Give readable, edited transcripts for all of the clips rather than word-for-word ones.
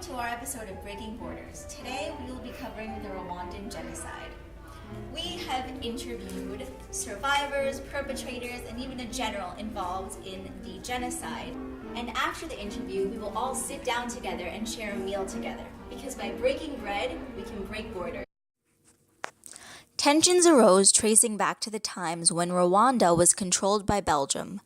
to our episode of Breaking Borders. Today we will be covering the Rwandan Genocide. We have interviewed survivors, perpetrators, and even a general involved in the genocide. And after the interview, we will all sit down together and share a meal together. Because by breaking bread, we can break borders. Tensions arose tracing back to the times when Rwanda was controlled by Belgium.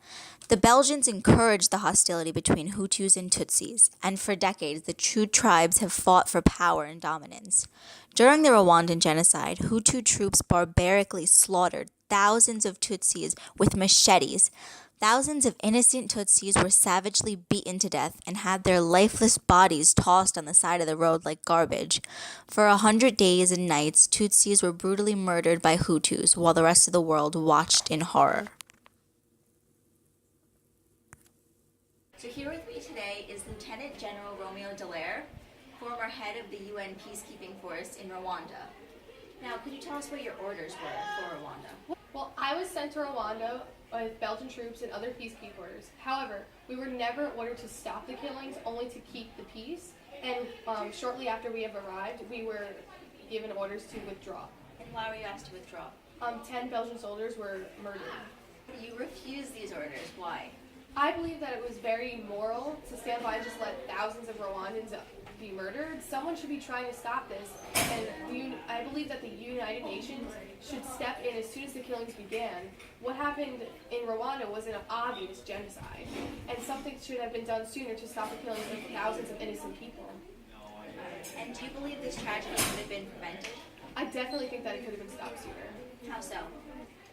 The Belgians encouraged the hostility between Hutus and Tutsis, and for decades the two tribes have fought for power and dominance. During the Rwandan genocide, Hutu troops barbarically slaughtered thousands of Tutsis with machetes. Thousands of innocent Tutsis were savagely beaten to death and had their lifeless bodies tossed on the side of the road like garbage. For 100 days and nights, Tutsis were brutally murdered by Hutus while the rest of the world watched in horror. So here with me today is Lieutenant General Romeo Dallaire, former head of the UN peacekeeping force in Rwanda. Now, could you tell us what your orders were for Rwanda? Well, I was sent to Rwanda with Belgian troops and other peacekeepers. However, we were never ordered to stop the killings, only to keep the peace. And shortly after we have arrived, we were given orders to withdraw. And why were you asked to withdraw? 10 Belgian soldiers were murdered. You refused these orders. Why? I believe that it was very moral to stand by and just let thousands of Rwandans be murdered. Someone should be trying to stop this, and I believe that the United Nations should step in as soon as the killings began. What happened in Rwanda was an obvious genocide, and something should have been done sooner to stop the killings of thousands of innocent people. And do you believe this tragedy could have been prevented? I definitely think that it could have been stopped sooner. How so?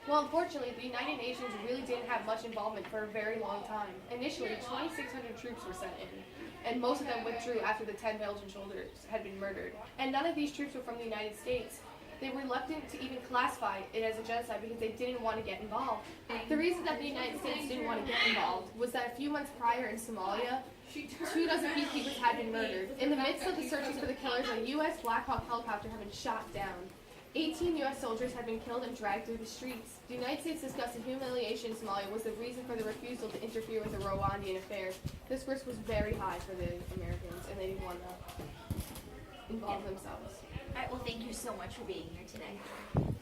Well, unfortunately, the United Nations really didn't have much involvement for a very long time. Initially, 2,600 troops were sent in, and most of them withdrew after the 10 Belgian soldiers had been murdered. And none of these troops were from the United States. They were reluctant to even classify it as a genocide because they didn't want to get involved. The reason that the United States didn't want to get involved was that a few months prior in Somalia, 2 dozen peacekeepers had been murdered. In the midst of the searches for the killers, a U.S. Black Hawk helicopter had been shot down. 18 U.S. soldiers had been killed and dragged through the streets. The United States discussed the humiliation in Somalia was the reason for the refusal to interfere with the Rwandan affairs. This risk was very high for the Americans, and they didn't want to involve themselves. All right, well, thank you so much for being here today.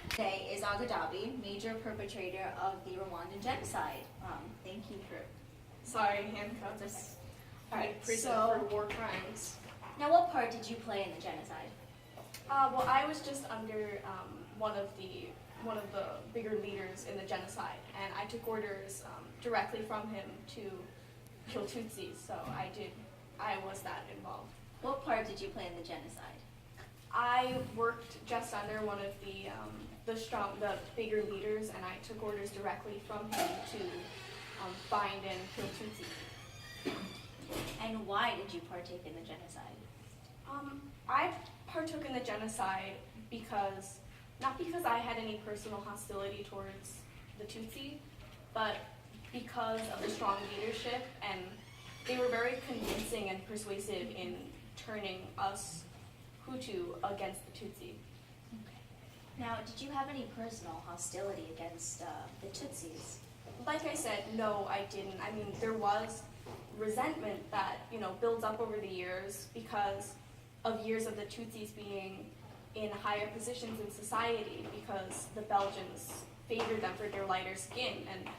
Today is Agadabi, major perpetrator of the Rwandan genocide. Thank you for... Sorry, handcuffed us. All right, prison so... for war crimes. Now, what part did you play in the genocide? Well, I was just under one of the bigger leaders in the genocide, and I took orders directly from him to kill Tutsis. So I was that involved. What part did you play in the genocide? I worked just under one of the bigger leaders, and I took orders directly from him to find and kill Tutsis. And why did you partake in the genocide? I partook in the genocide not because I had any personal hostility towards the Tutsi, but because of the strong leadership, and they were very convincing and persuasive in turning us Hutu against the Tutsi. Okay. Now, did you have any personal hostility against the Tutsis? Like I said, no, I didn't. I mean, there was resentment that, builds up over the years because of years of the Tutsis being in higher positions in society because the Belgians favored them for their lighter skin, and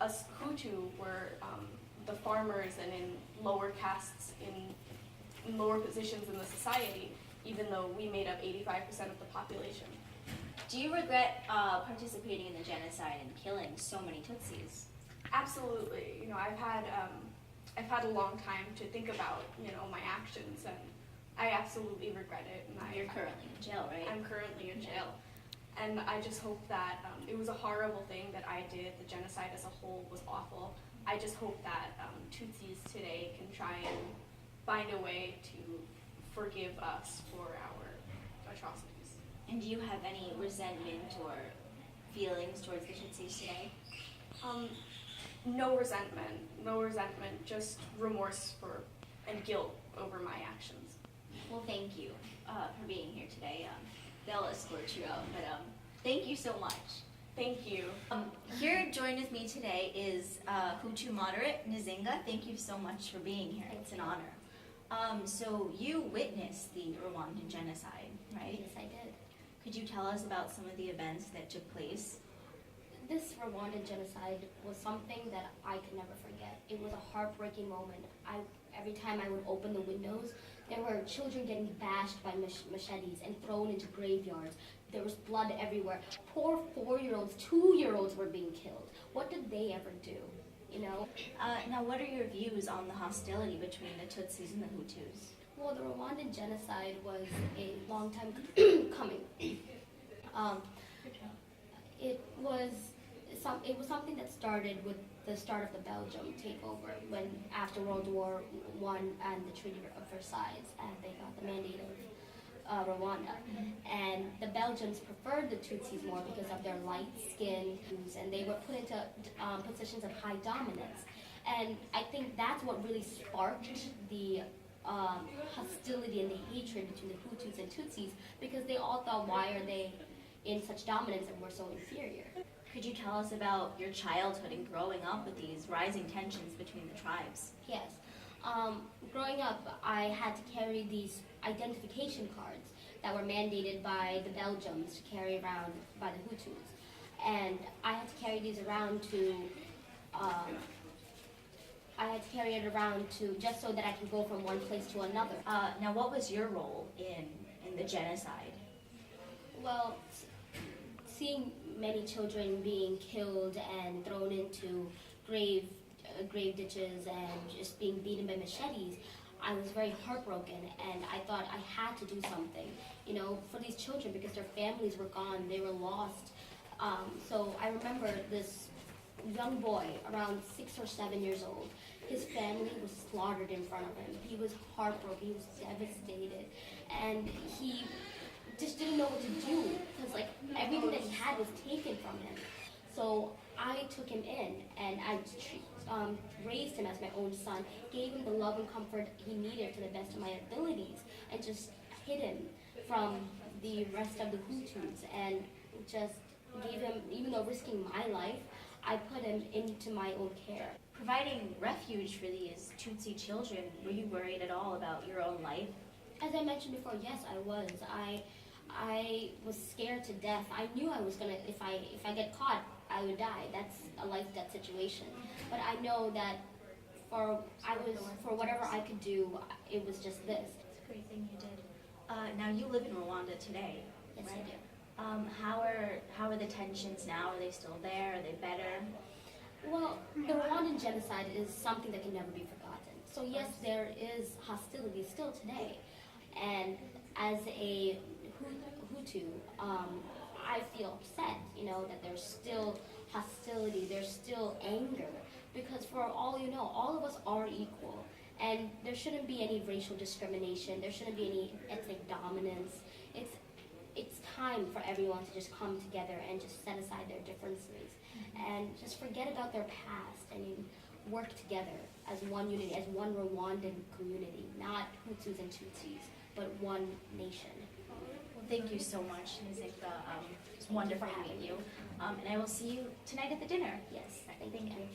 us Hutu were the farmers and in lower castes, in lower positions in the society, even though we made up 85% of the population. Do you regret participating in the genocide and killing so many Tutsis? Absolutely. I've had a long time to think about, my actions, and I absolutely regret it. And You're currently in jail, right? I'm currently in jail. And I just hope that it was a horrible thing that I did. The genocide as a whole was awful. I just hope that Tutsis today can try and find a way to forgive us for our atrocities. And do you have any resentment or feelings towards the Tutsis today? No resentment, just remorse and guilt over my actions. Well, thank you for being here today. They'll escort you out, but thank you so much. Thank you. Here joined with me today is Hutu moderate Nzinga. Thank you so much for being here. It's an honor. So you witnessed the Rwandan genocide, right? Yes, I did. Could you tell us about some of the events that took place? This Rwandan genocide was something that I could never forget. It was a heartbreaking moment. Every time I would open the windows, there were children getting bashed by machetes and thrown into graveyards. There was blood everywhere. Poor 4-year-olds, 2-year-olds were being killed. What did they ever do? You know? Now, what are your views on the hostility between the Tutsis and the Hutus? Well, the Rwandan genocide was a long time coming. Um, it was something that started with the start of the Belgium takeover when after World War One and the Treaty of Versailles, and they got the mandate of Rwanda. And the Belgians preferred the Tutsis more because of their light skin, and they were put into positions of high dominance. And I think that's what really sparked the hostility and the hatred between the Hutus and Tutsis, because they all thought, why are they in such dominance and we're so inferior? Could you tell us about your childhood and growing up with these rising tensions between the tribes? Yes. Growing up, I had to carry these identification cards that were mandated by the Belgians to carry around by the Hutus. And I had to carry these around to, just so that I can go from one place to another. Now, what was your role in the genocide? Well, seeing many children being killed and thrown into grave ditches and just being beaten by machetes, I was very heartbroken, and I thought I had to do something, you know, for these children, because their families were gone, they were lost. So I remember this young boy, around 6 or 7 years old. His family was slaughtered in front of him. He was heartbroken, he was devastated, and he just didn't know what to do, because like everything that he had was taken from him. So I took him in, and I raised him as my own son, gave him the love and comfort he needed to the best of my abilities, and just hid him from the rest of the Hutus, and just gave him, even though risking my life, I put him into my own care. Providing refuge for these Tutsi children, were you worried at all about your own life? As I mentioned before, yes, I was. I was scared to death. I knew I was gonna, if I get caught, I would die. That's a life-death situation. But I know that for whatever I could do, it was just this. It's a great thing you did. Now you live in Rwanda today, Yes, right? I do. How are the tensions now? Are they still there? Are they better? Well, the Rwandan genocide is something that can never be forgotten. So yes, there is hostility still today. And as a Hutu, I feel upset, you know, that there's still hostility, there's still anger. Because for all you know, all of us are equal. And there shouldn't be any racial discrimination, there shouldn't be any ethnic dominance. It's time for everyone to just come together and just set aside their differences and just forget about their past and work together as one unity, as one Rwandan community, not Hutus and Tutsis, but one nation. Well, thank you so much, Nizikba. It's wonderful meeting you. And I will see you tonight at the dinner. Yes, thank you.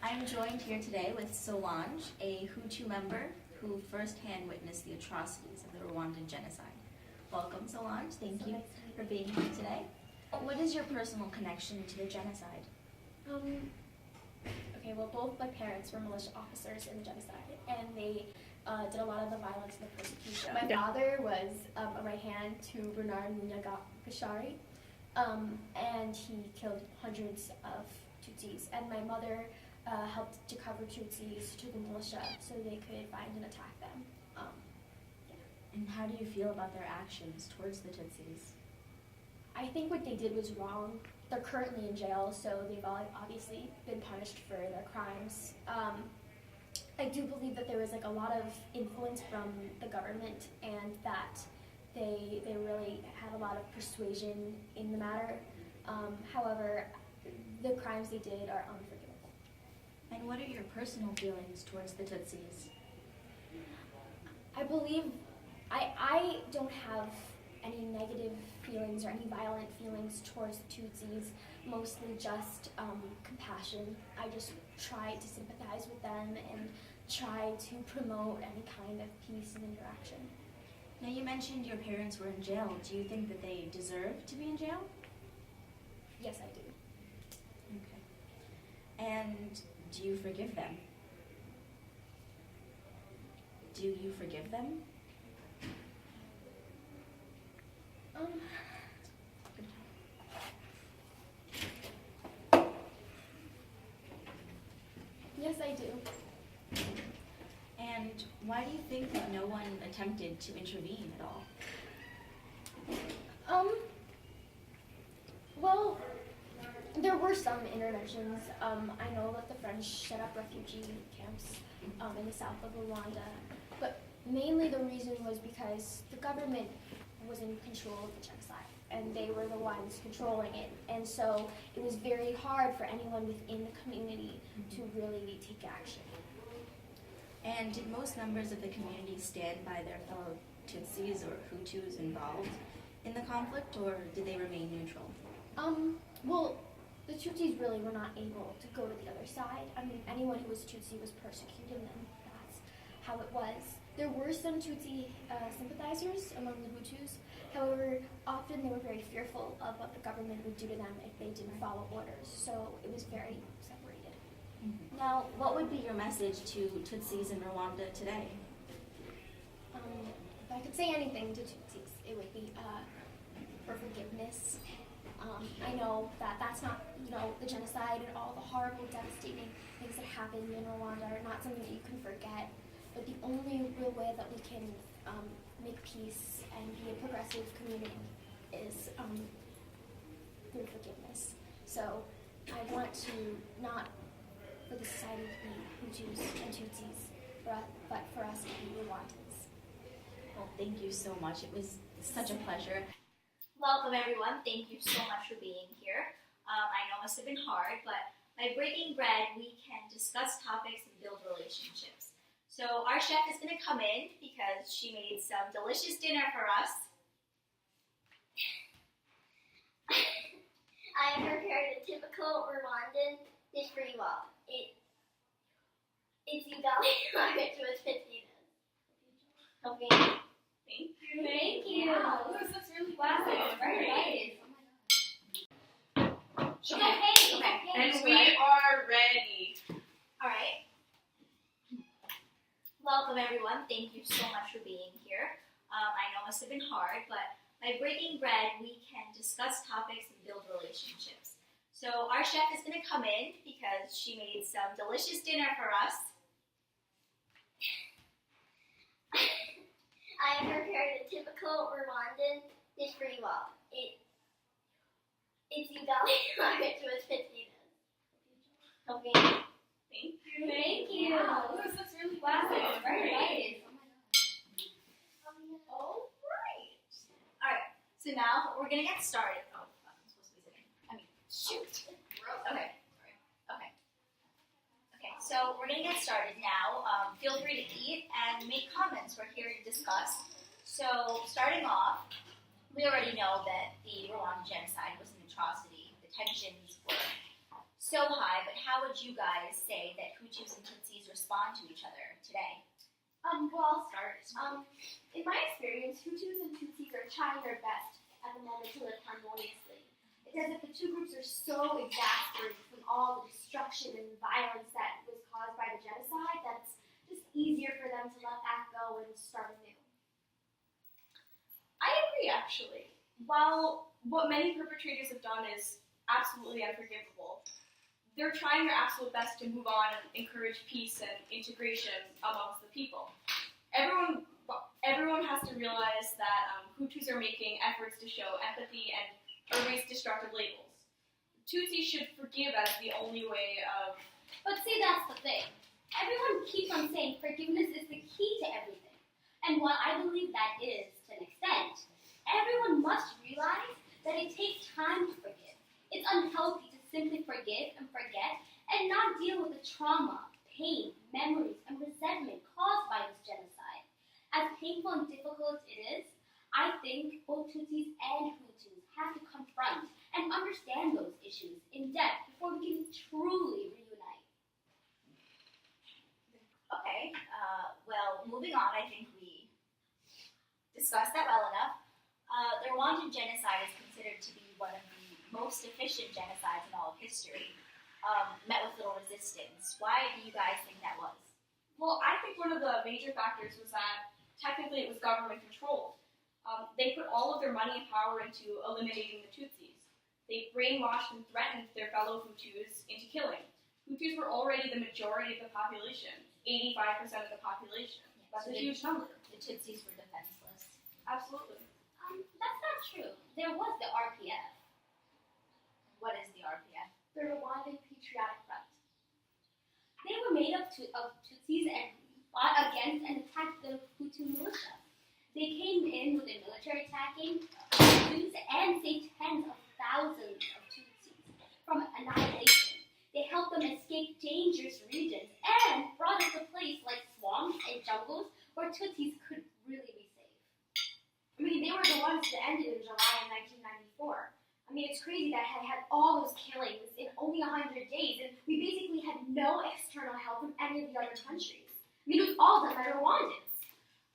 I'm joined here today with Solange, a Hutu member who firsthand witnessed the atrocities of the Rwandan Genocide. Welcome, Solange. Thank you for being here today. What is your personal connection to the genocide? Okay, well, both my parents were militia officers in the genocide, and they did a lot of the violence and the persecution. My father was a right hand to Bernard Munyagashari, and he killed hundreds of Tutsis. And my mother helped to cover Tutsis to the militia so they could find and attack them. And how do you feel about their actions towards the Tutsis? I think what they did was wrong. They're currently in jail, so they've obviously been punished for their crimes. I do believe that there was like a lot of influence from the government, and that they really had a lot of persuasion in the matter. However, the crimes they did are unforgivable. And what are your personal feelings towards the Tutsis? I believe I don't have any negative feelings or any violent feelings towards the Tutsis, mostly just compassion. I just try to sympathize with them and try to promote any kind of peace and interaction. Now, you mentioned your parents were in jail. Do you think that they deserve to be in jail? Yes, I do. Okay. And do you forgive them? Do you forgive them? Yes, I do. And why do you think that no one attempted to intervene at all? Well, there were some interventions. I know that the French set up refugee camps in the south of Rwanda, but mainly the reason was because the government was in control of the genocide, and they were the ones controlling it. And so it was very hard for anyone within the community to really take action. And did most members of the community stand by their fellow Tutsis or Hutus involved in the conflict, or did they remain neutral? Well, the Tutsis really were not able to go to the other side. I mean, anyone who was Tutsi was persecuted, and that's how it was. There were some Tutsi sympathizers among the Hutus. However, often they were very fearful of what the government would do to them if they didn't follow orders. So it was very separated. Mm-hmm. Now, what would be your message to Tutsis in Rwanda today? If I could say anything to Tutsis, it would be for forgiveness. I know that that's not, the genocide and all the horrible, devastating things that happened in Rwanda are not something that you can forget. But the only real way that we can make peace and be a progressive community is through forgiveness. So I want to not for the society to be Hutus and Tutsis, but for us to be Rwandans. Well, thank you so much. It was such a pleasure. Welcome, everyone. Thank you so much for being here. I know it must have been hard, but by breaking bread, we can discuss topics and build relationships. So our chef is going to come in because she made some delicious dinner for us. I have prepared a typical Rwandan dish for you all. It's ugali large with potatoes. Okay. Thank you. Thank you. Wow, that's really Wow, good. very nice. Okay. And we are ready. All right. Welcome, everyone. Thank you so much for being here. I know it must have been hard, but by breaking bread, we can discuss topics and build relationships. So our chef is going to come in because she made some delicious dinner for us. I have prepared a typical Rwandan dish for you all. It's ugali large with potatoes. Okay. Thank you. Thank you. Wow, that's really Wow, good. very nice. All right. All right. So now we're going to get started. Oh, I'm supposed to be sitting. Shoot. Okay. Sorry. Okay. Okay. So we're going to get started now. Feel free to eat and make comments. We're here to discuss. So starting off, we already know that the Rwanda Genocide was an atrocity. The tensions were so high, but how would you guys say that Hutus and Tutsis respond to each other today? Well, I'll start. In my experience, Hutus and Tutsis are trying their best at the moment to live harmoniously. It's as if the two groups are so exasperated from all the destruction and violence that was caused by the genocide that it's just easier for them to let that go and start anew. I agree, actually. While what many perpetrators have done is absolutely unforgivable, they're trying their absolute best to move on and encourage peace and integration amongst the people. Everyone has to realize that Hutus are making efforts to show empathy and erase destructive labels. Tutsis should forgive as the only way of... But see, that's the thing. Everyone keeps on saying forgiveness is the key to everything. And while I believe that is, to an extent, everyone must realize that it takes time to forgive. It's unhealthy to simply forgive and forget and not deal with the trauma, pain, memories, and resentment caused by this genocide. As painful and difficult it is, I think both Tutsis and Hutus have to confront and understand those issues in depth before we can truly reunite. Okay, well, moving on, I think we discussed that well enough. The Rwandan Genocide is considered to be one of the most efficient genocides in all of history, met with little resistance. Why do you guys think that was? Well, I think one of the major factors was that technically it was government controlled. They put all of their money and power into eliminating the Tutsis. They brainwashed and threatened their fellow Hutus into killing. Hutus were already the majority of the population, 85% of the population. That's a huge number. The Tutsis were defenseless. Absolutely. That's not true. There was the RPF, What is the RPF? the Rwandan Patriotic Front. They were made up of Tutsis and fought against and attacked the Hutu militia. They came in with a military attacking Hutus and saved tens of thousands of Tutsis from annihilation. They helped them escape dangerous regions and brought us to places like swamps and jungles where Tutsis could really be safe. I mean, they were the ones that ended in July of 1994. I mean, it's crazy that I had all those killings in only 100 days, and we basically had no external help from any of the other countries. I mean, it was all done by Rwandans.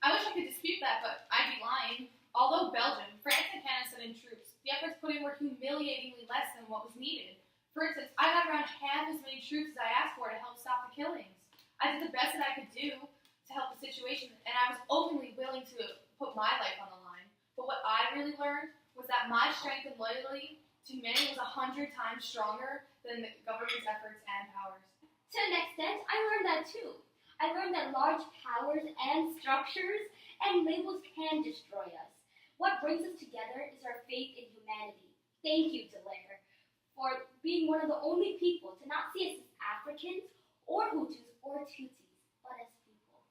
I wish I could dispute that, but I'd be lying. Although Belgium, France, and Canada sent in troops, the efforts put in were humiliatingly less than what was needed. For instance, I got around half as many troops as I asked for to help stop the killings. I did the best that I could do to help the situation, and I was openly willing to put my life on the line. But what I really learned was that my strength and loyalty to humanity was 100 times stronger than the government's efforts and powers. To an extent, I learned that too. I learned that large powers and structures and labels can destroy us. What brings us together is our faith in humanity. Thank you, Delaire, for being one of the only people to not see us as Africans or Hutus or Tutsis, but as people.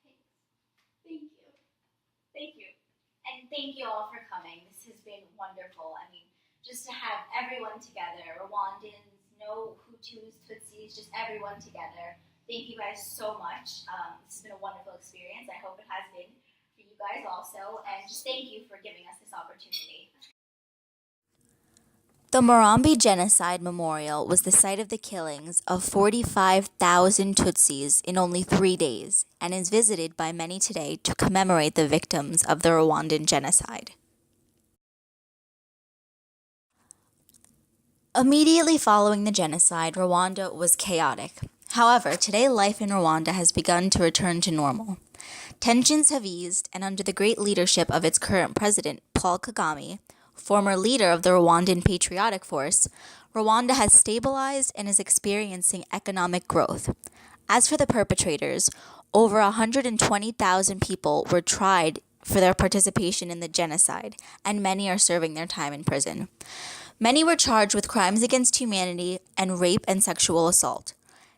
Thanks. Thank you. Thank you. And thank you all for coming. This has been wonderful. I mean, just to have everyone together, Rwandans, no Hutus, Tutsis, just everyone together. Thank you guys so much. This has been a wonderful experience. I hope it has been for you guys also. And just thank you for giving us this opportunity. The Rwanda Genocide Memorial was the site of the killings of 45,000 Tutsis in only 3 days and is visited by many today to commemorate the victims of the Rwandan Genocide. Immediately following the genocide, Rwanda was chaotic. However, today life in Rwanda has begun to return to normal. Tensions have eased, and under the great leadership of its current president, Paul Kagame, former leader of the Rwandan Patriotic Force, Rwanda has stabilized and is experiencing economic growth. As for the perpetrators, over 120,000 people were tried for their participation in the genocide, and many are serving their time in prison. Many were charged with crimes against humanity and rape and sexual assault.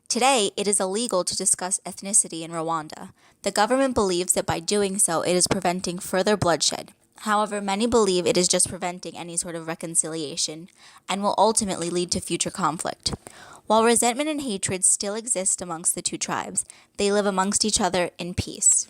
Today, it is illegal to discuss ethnicity in Rwanda. The government believes that by doing so, it is preventing further bloodshed. However, many believe it is just preventing any sort of reconciliation and will ultimately lead to future conflict. While resentment and hatred still exist amongst the two tribes, they live amongst each other in peace.